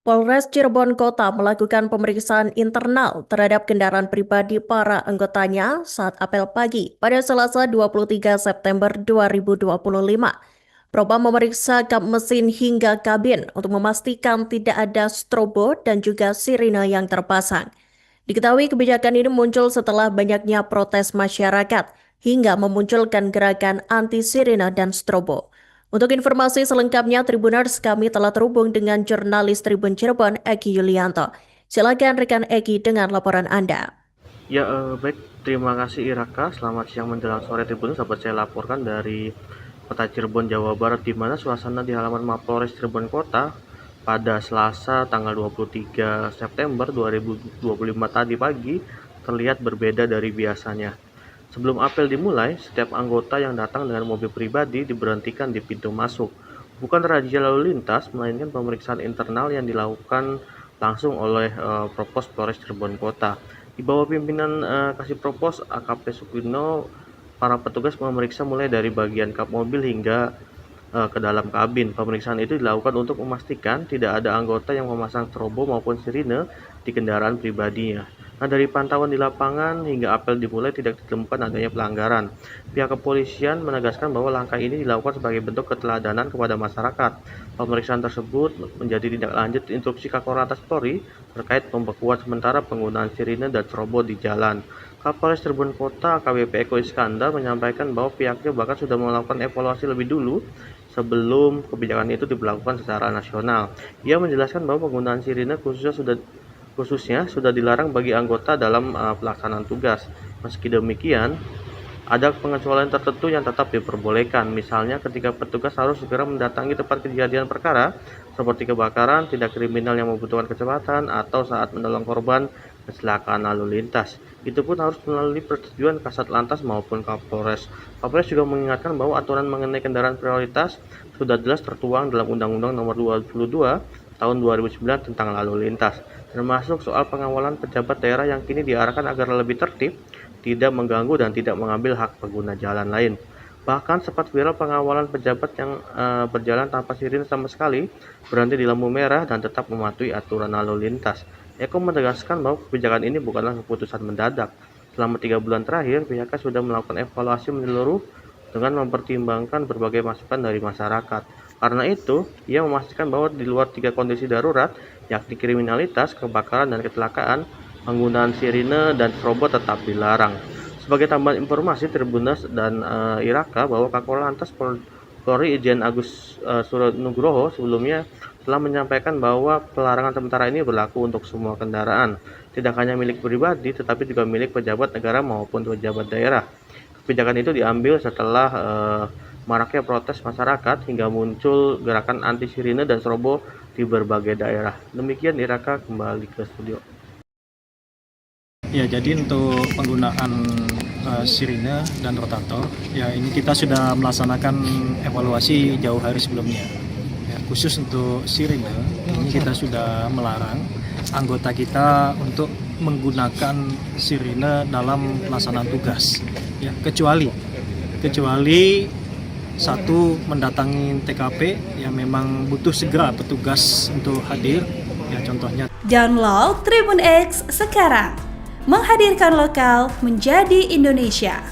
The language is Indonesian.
Polres Cirebon Kota melakukan pemeriksaan internal terhadap kendaraan pribadi para anggotanya saat apel pagi pada Selasa 23 September 2025. Propam memeriksa kap mesin hingga kabin untuk memastikan tidak ada strobo dan juga sirine yang terpasang. Diketahui kebijakan ini muncul setelah banyaknya protes masyarakat hingga memunculkan gerakan anti sirine dan strobo. Untuk informasi selengkapnya, Tribuners, kami telah terhubung dengan jurnalis Tribun Cirebon, Eki Yulianto. Silakan rekan Eki dengan laporan Anda. Ya, baik. Terima kasih Iraka. Selamat siang menjelang sore Tribun. Sahabat, saya laporkan dari Kota Cirebon, Jawa Barat, di mana suasana di halaman Mapolres Cirebon Kota pada Selasa tanggal 23 September 2025 tadi pagi terlihat berbeda dari biasanya. Sebelum apel dimulai, setiap anggota yang datang dengan mobil pribadi diberhentikan di pintu masuk. Bukan razia lalu lintas, melainkan pemeriksaan internal yang dilakukan langsung oleh Propos Polres Cirebon Kota. Di bawah pimpinan Kasih Propos AKP Sukino, para petugas memeriksa mulai dari bagian kap mobil hingga ke dalam kabin. Pemeriksaan itu dilakukan untuk memastikan tidak ada anggota yang memasang strobo maupun sirine di kendaraan pribadinya. Nah, dari pantauan di lapangan hingga apel dimulai tidak ditemukan adanya pelanggaran. Pihak kepolisian menegaskan bahwa langkah ini dilakukan sebagai bentuk keteladanan kepada masyarakat. Pemeriksaan tersebut menjadi tindak lanjut instruksi Kakor Polri terkait pembekuan sementara penggunaan sirine dan strobo di jalan. Kapolres Cirebon Kota AKBP Eko Iskandar menyampaikan bahwa pihaknya bahkan sudah melakukan evaluasi lebih dulu sebelum kebijakan itu diberlakukan secara nasional. Ia menjelaskan bahwa penggunaan sirine khususnya sudah dilarang bagi anggota dalam pelaksanaan tugas. Meski demikian, ada pengecualian tertentu yang tetap diperbolehkan, misalnya ketika petugas harus segera mendatangi tempat kejadian perkara, seperti kebakaran, tindak kriminal yang membutuhkan kecepatan, atau saat menolong korban kecelakaan lalu lintas. Itu pun harus melalui persetujuan Kasat Lantas maupun Kapolres. Kapolres juga mengingatkan bahwa aturan mengenai kendaraan prioritas sudah jelas tertuang dalam Undang-Undang Nomor 22 Tahun 2009 tentang lalu lintas, termasuk soal pengawalan pejabat daerah yang kini diarahkan agar lebih tertib, tidak mengganggu dan tidak mengambil hak pengguna jalan lain. Bahkan sempat viral pengawalan pejabat yang berjalan tanpa sirine sama sekali, berhenti di lampu merah dan tetap mematuhi aturan lalu lintas. Eko menegaskan bahwa kebijakan ini bukanlah keputusan mendadak. Selama 3 bulan terakhir, pihaknya sudah melakukan evaluasi menyeluruh dengan mempertimbangkan berbagai masukan dari masyarakat. Karena itu, ia memastikan bahwa di luar 3 kondisi darurat, yakni kriminalitas, kebakaran, dan kecelakaan, penggunaan sirine dan strobo tetap dilarang. Sebagai tambahan informasi, Tribuners dan Iraka, bahwa Kakor Lantas Polri Irjen Agus Suronugroho sebelumnya telah menyampaikan bahwa pelarangan sementara ini berlaku untuk semua kendaraan, tidak hanya milik pribadi, tetapi juga milik pejabat negara maupun pejabat daerah. Kebijakan itu diambil setelah maraknya protes masyarakat hingga muncul gerakan anti sirine dan strobo di berbagai daerah. Demikian Iraka, kembali ke studio. Ya, jadi untuk penggunaan sirine dan rotator, ya ini kita sudah melaksanakan evaluasi jauh hari sebelumnya. Ya, khusus untuk sirine, ini kita sudah melarang anggota kita untuk menggunakan sirine dalam pelaksanaan tugas. Ya, kecuali satu mendatangi TKP yang memang butuh segera petugas untuk hadir, ya contohnya. Download Tribun X sekarang, menghadirkan lokal menjadi Indonesia.